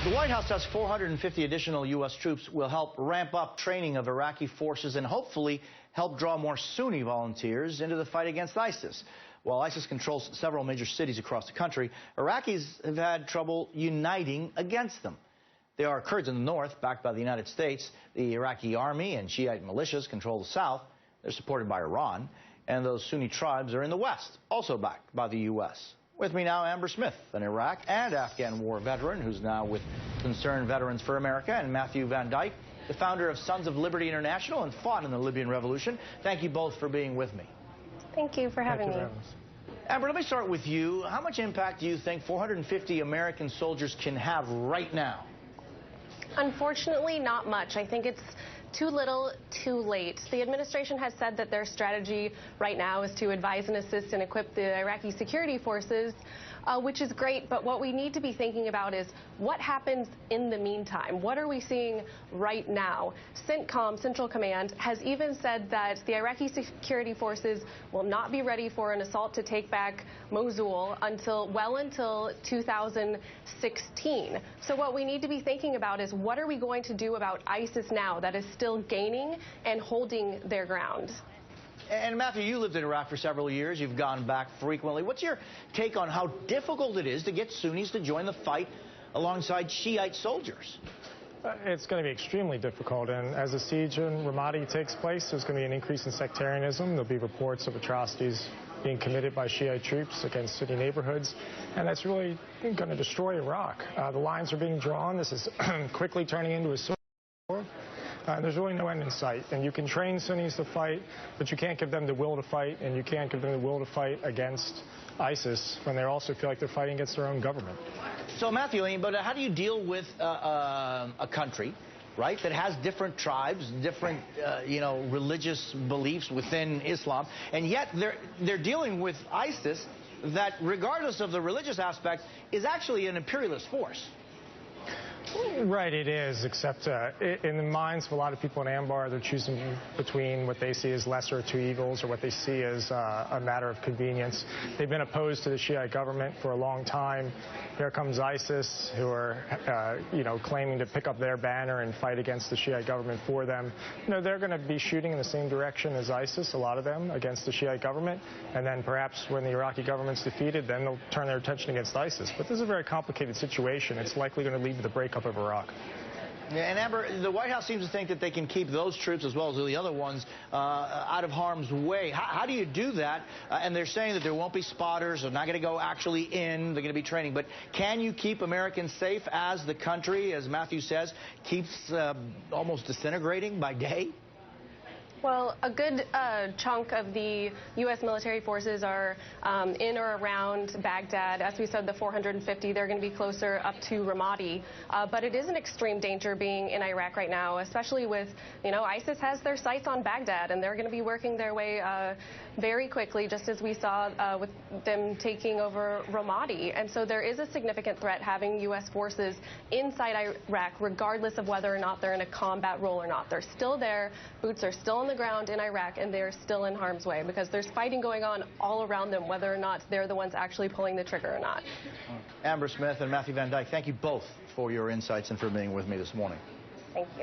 The White House says 450 additional U.S. troops will help ramp up training of Iraqi forces and hopefully help draw more Sunni volunteers into the fight against ISIS. While ISIS controls several major cities across the country, Iraqis have had trouble uniting against them. There are Kurds in the north, backed by the United States. The Iraqi army and Shiite militias control the south. They're supported by Iran. And those Sunni tribes are in the west, also backed by the U.S. With me now, Amber Smith, an Iraq and Afghan war veteran who's now with Concerned Veterans for America, and Matthew Van Dyke, the founder of Sons of Liberty International and fought in the Libyan Revolution. Thank you both for being with me. Thank you for having me. Amber, let me start with you. How much impact do you think 450 American soldiers can have right now? Unfortunately, not much. I think it's too little, too late. The administration has said that their strategy right now is to advise and assist and equip the Iraqi security forces, which is great, but what we need to be thinking about is what happens in the meantime. What are we seeing right now? CENTCOM, Central Command, has even said that the Iraqi security forces will not be ready for an assault to take back Mosul until 2016. So what we need to be thinking about is what are we going to do about ISIS now that is still gaining and holding their ground? And Matthew, you lived in Iraq for several years. You've gone back frequently. What's your take on how difficult it is to get Sunnis to join the fight alongside Shiite soldiers? It's going to be extremely difficult, and as the siege in Ramadi takes place, there's going to be an increase in sectarianism. There'll be reports of atrocities being committed by Shiite troops against Sunni neighborhoods, and that's really going to destroy Iraq. The lines are being drawn. This is quickly turning into a Sunni war. There's really no end in sight, and you can train Sunnis to fight, but you can't give them the will to fight, and you can't give them the will to fight against ISIS when they also feel like they're fighting against their own government. So, Matthew, but how do you deal with a country, right, that has different tribes, different, religious beliefs within Islam, and yet they're dealing with ISIS that, regardless of the religious aspect, is actually an imperialist force? Right, it is, except in the minds of a lot of people in Anbar, they're choosing between what they see as lesser of two evils or what they see as a matter of convenience. They've been opposed to the Shiite government for a long time. Here comes ISIS, who are, claiming to pick up their banner and fight against the Shiite government for them. They're going to be shooting in the same direction as ISIS, a lot of them, against the Shiite government. And then perhaps when the Iraqi government's defeated, then they'll turn their attention against ISIS. But this is a very complicated situation. It's likely going to lead to the breakup of Iraq. Yeah, and Amber, the White House seems to think that they can keep those troops as well as the other ones out of harm's way. How do you do that? And they're saying that there won't be spotters. They're not going to go actually in. They're going to be training. But can you keep Americans safe as the country, as Matthew says, keeps almost disintegrating by day? Well, a good chunk of the U.S. military forces are in or around Baghdad. As we said, the 450, they're going to be closer up to Ramadi. But it is an extreme danger being in Iraq right now, especially with, ISIS has their sights on Baghdad, and they're going to be working their way very quickly, just as we saw with them taking over Ramadi. And so there is a significant threat having U.S. forces inside Iraq, regardless of whether or not they're in a combat role or not. They're still there. Boots are still on the ground in Iraq, and they're still in harm's way because there's fighting going on all around them, whether or not they're the ones actually pulling the trigger or not. Amber Smith and Matthew Van Dyke, thank you both for your insights and for being with me this morning. Thank you.